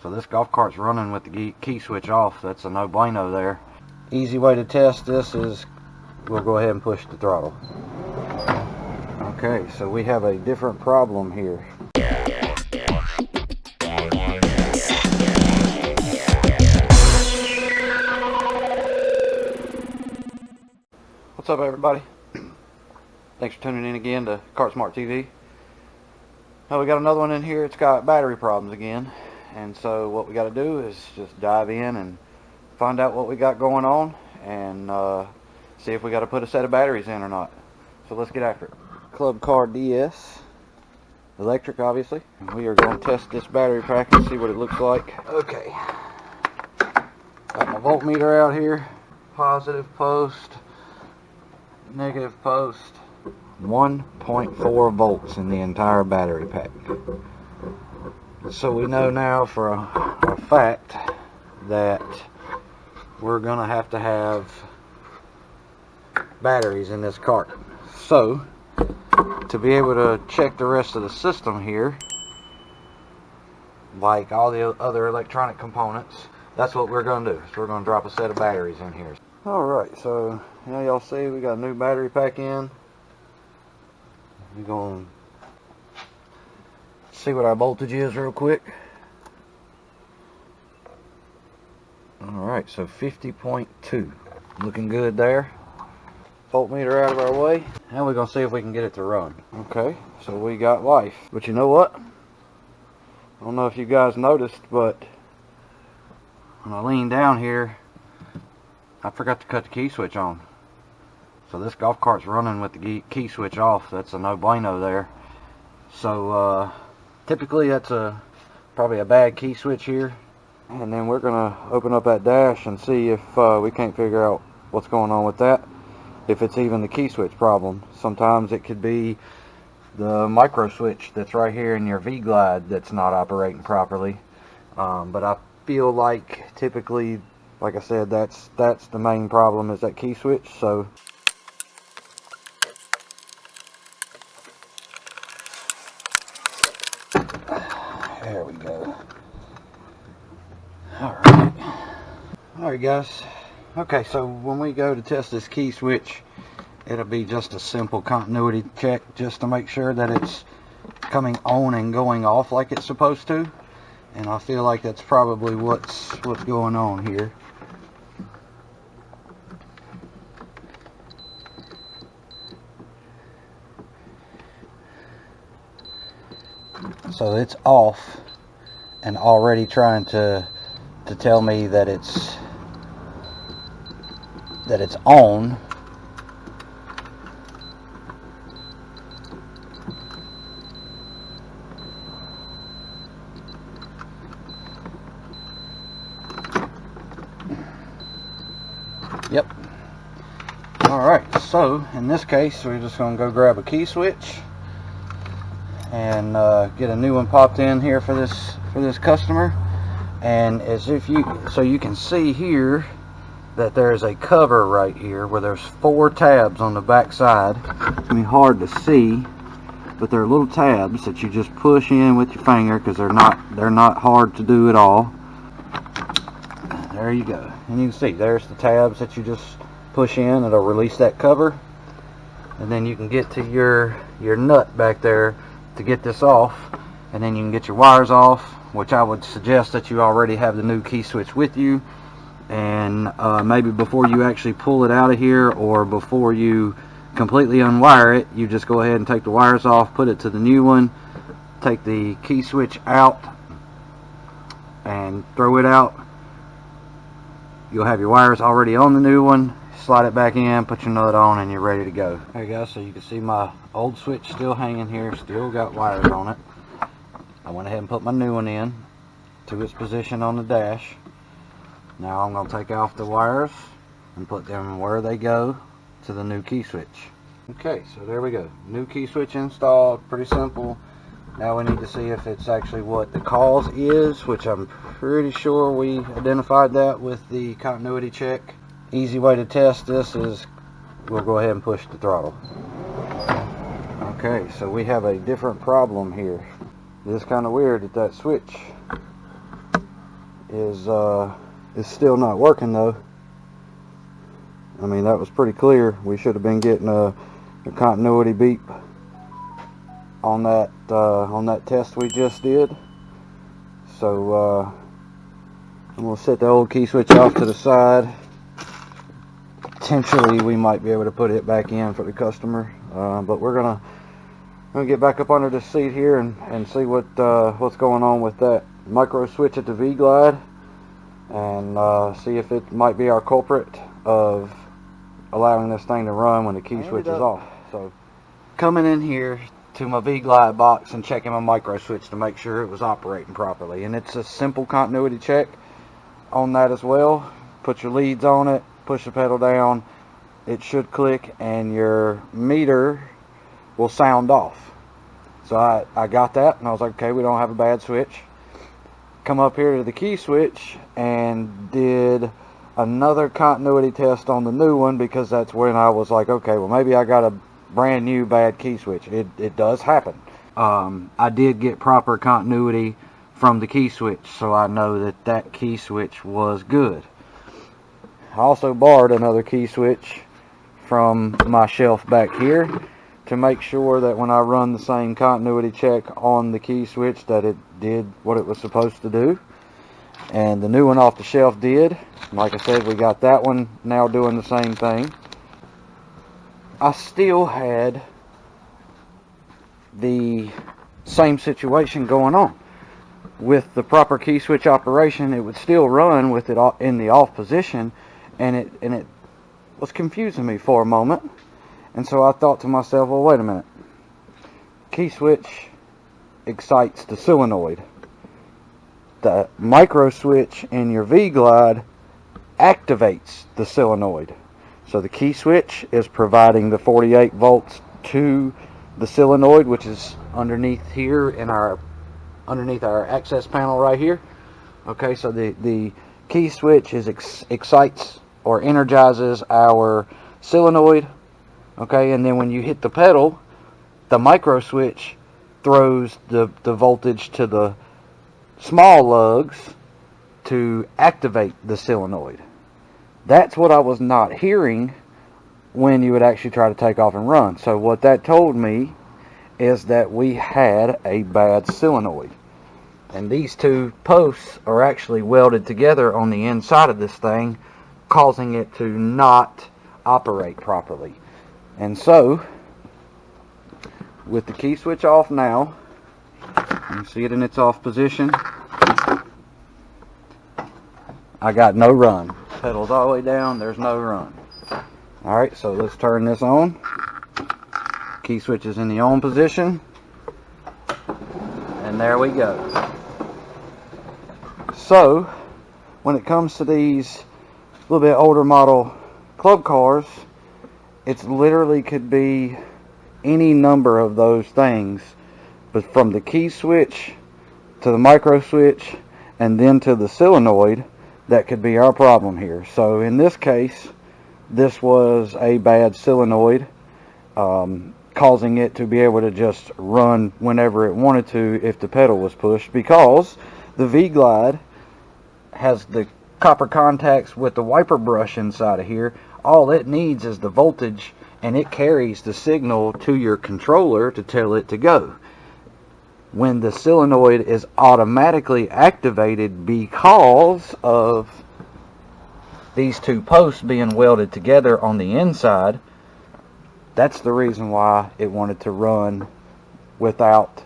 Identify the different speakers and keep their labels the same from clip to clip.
Speaker 1: So this golf cart's running with the key switch off. That's a no-bueno there. Easy way to test this is we'll go ahead and push the throttle. Okay, so we have a different problem here. What's up, everybody? Thanks for tuning in again to Kart Smart TV. Now we got another one in here. It's got battery problems again, and so what we got to do is just dive in and find out what we got going on and see if we got to put a set of batteries in or not. So let's get after it. Club Car DS, electric obviously. We are going to test this battery pack and see what it looks like. Okay, got my voltmeter out here. Positive post, negative post. 1.4 volts in the entire battery pack. So we know now for a fact that we're gonna have to have batteries in this cart. So to be able to check the rest of the system here, like all the other electronic components, that's what we're gonna do. So we're gonna drop a set of batteries in here. Alright, so now y'all see we got a new battery pack in. We're going to see what our voltage is real quick. Alright, so 50.2. Looking good there. Voltmeter out of our way. Now we're going to see if we can get it to run. Okay, so we got life. But you know what? I don't know if you guys noticed, but when I lean down here, I forgot to cut the key switch on. So this golf cart's running with the key switch off. That's a no-bueno there. So typically that's probably a bad key switch here. And then we're gonna open up that dash and see if we can't figure out what's going on with that. If it's even the key switch problem. Sometimes it could be the micro switch that's right here in your V-Glide that's not operating properly. But I feel like typically, like I said, that's the main problem, is that key switch. So there we go. Alright guys. Okay, so when we go to test this key switch, it'll be just a simple continuity check just to make sure that it's coming on and going off like it's supposed to. And I feel like that's probably what's going on here. So it's off and already trying to tell me that it's on. Yep. Alright, so in this case we're just going to go grab a key switch and get a new one popped in here for this customer. And as if you can see here that there's a cover right here where there's 4 tabs on the back side. It's gonna be hard to see, but they're little tabs that you just push in with your finger because they're not hard to do at all. There you go, and you can see there's the tabs that you just push in. It'll release that cover, and then you can get to your nut back there to get this off, and then you can get your wires off, which I would suggest that you already have the new key switch with you. And maybe before you actually pull it out of here, or before you completely unwire it, you just go ahead and take the wires off, put it to the new one, take the key switch out and throw it out. You'll have your wires already on the new one. Slide it back in, put your nut on, and you're ready to go. Alright guys, so you can see my old switch still hanging here, still got wires on it. I went ahead and put my new one in to its position on the dash. Now I'm going to take off the wires and put them where they go to the new key switch. Okay, so there we go. New key switch installed. Pretty simple. Now we need to see if it's actually what the cause is, which I'm pretty sure we identified that with the continuity check. Easy way to test this is we'll go ahead and push the throttle. Okay, so we have a different problem here. It's kind of weird that switch is still not working though. I mean, that was pretty clear. We should have been getting a continuity beep on that test we just did. So I'm gonna set the old key switch off to the side. Potentially we might be able to put it back in for the customer, but we're gonna get back up under the seat here and see what's going on with that micro switch at the V-Glide, and see if it might be our culprit of allowing this thing to run when the key switch is off. So coming in here to my V-Glide box and checking my micro switch to make sure it was operating properly, and it's a simple continuity check on that as well. Put your leads on it, push the pedal down, it should click and your meter will sound off. So I got that and I was like, okay, we don't have a bad switch. Come up here to the key switch and did another continuity test on the new one, because that's when I was like, okay, well maybe I got a brand new bad key switch. It does happen. I did get proper continuity from the key switch, so I know that key switch was good. I also borrowed another key switch from my shelf back here to make sure that when I run the same continuity check on the key switch that it did what it was supposed to do. And the new one off the shelf did. Like I said, we got that one now doing the same thing. I still had the same situation going on. With the proper key switch operation, it would still run with it in the off position, and it was confusing me for a moment. And so I thought to myself, well, wait a minute. Key switch excites the solenoid. The micro switch in your V-Glide activates the solenoid. So the key switch is providing the 48 volts to the solenoid, which is underneath here in underneath our access panel right here. Okay, so the key switch excites or energizes our solenoid. Okay, and then when you hit the pedal, the micro switch throws the voltage to the small lugs to activate the solenoid. That's what I was not hearing when you would actually try to take off and run. So what that told me is that we had a bad solenoid. And these two posts are actually welded together on the inside of this thing, causing it to not operate properly. And so, with the key switch off now, you can see it in its off position, I got no run. Pedals all the way down, there's no run. Alright, so let's turn this on. Key switch is in the on position, and there we go. So, when it comes to these little bit older model club cars, it's literally could be any number of those things, but from the key switch to the micro switch and then to the solenoid, that could be our problem here. So in this case, this was a bad solenoid, causing it to be able to just run whenever it wanted to if the pedal was pushed, because the V-Glide has the copper contacts with the wiper brush inside of here. All it needs is the voltage, and it carries the signal to your controller to tell it to go. When the solenoid is automatically activated because of these two posts being welded together on the inside, that's the reason why it wanted to run without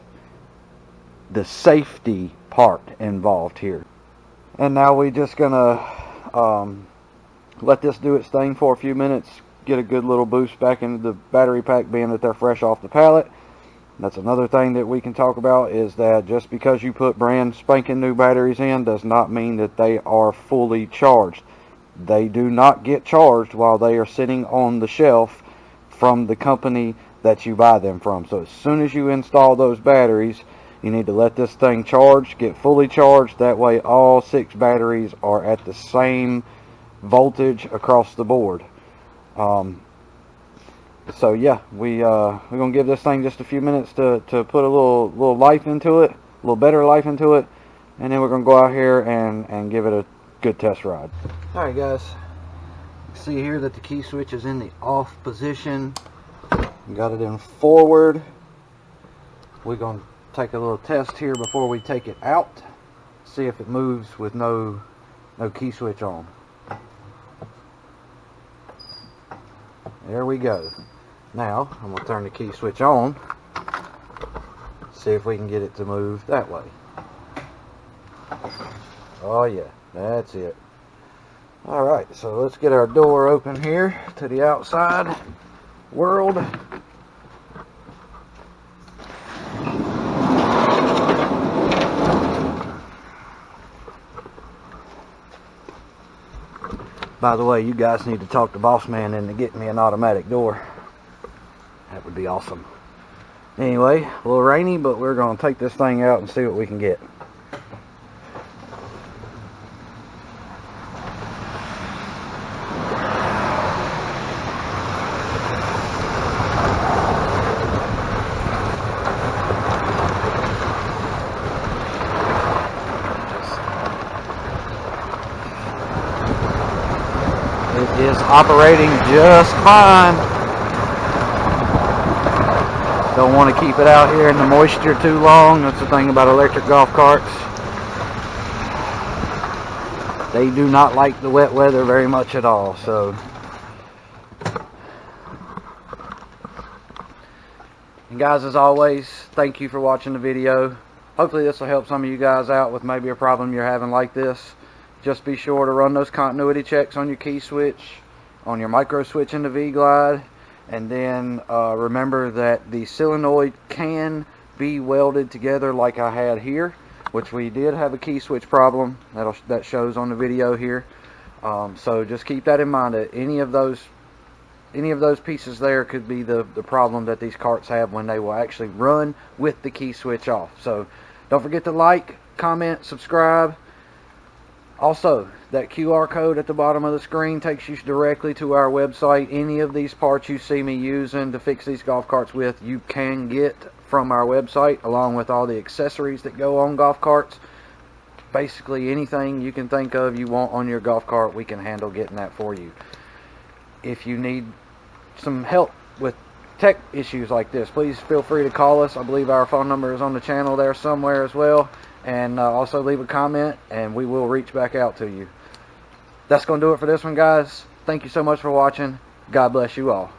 Speaker 1: the safety part involved here. And now we're just gonna let this do its thing for a few minutes, get a good little boost back into the battery pack, being that they're fresh off the pallet. That's another thing that we can talk about, is that just because you put brand spanking new batteries in does not mean that they are fully charged. They do not get charged while they are sitting on the shelf from the company that you buy them from. So as soon as you install those batteries, you need to let this thing charge, get fully charged. That way all 6 batteries are at the same voltage across the board. So yeah, we're gonna give this thing just a few minutes to put a little life into it, a little better life into it, and then we're going to go out here and give it a good test ride. Alright guys, see here that the key switch is in the off position. Got it in forward. We're going to take a little test here before we take it out, see if it moves with no key switch on. There we go. Now I'm going to turn the key switch on, see if we can get it to move that way. Oh yeah, that's it. Alright, so let's get our door open here to the outside world. By the way, you guys need to talk the boss man into getting me an automatic door. That would be awesome. Anyway, a little rainy, but we're going to take this thing out and see what we can get. It is operating just fine. Don't want to keep it out here in the moisture too long. That's the thing about electric golf carts. They do not like the wet weather very much at all. So, and guys, as always, thank you for watching the video. Hopefully this will help some of you guys out with maybe a problem you're having like this. Just be sure to run those continuity checks on your key switch, on your micro switch in the V-Glide, and then remember that the solenoid can be welded together like I had here, which we did have a key switch problem that shows on the video here. So just keep that in mind, that any of those pieces there could be the problem that these carts have when they will actually run with the key switch off. So don't forget to like, comment, subscribe. Also, that QR code at the bottom of the screen takes you directly to our website. Any of these parts you see me using to fix these golf carts with, you can get from our website, along with all the accessories that go on golf carts. Basically anything you can think of you want on your golf cart, we can handle getting that for you. If you need some help with tech issues like this, please feel free to call us. I believe our phone number is on the channel there somewhere as well. And also leave a comment and we will reach back out to you. That's going to do it for this one, guys. Thank you so much for watching. God bless you all.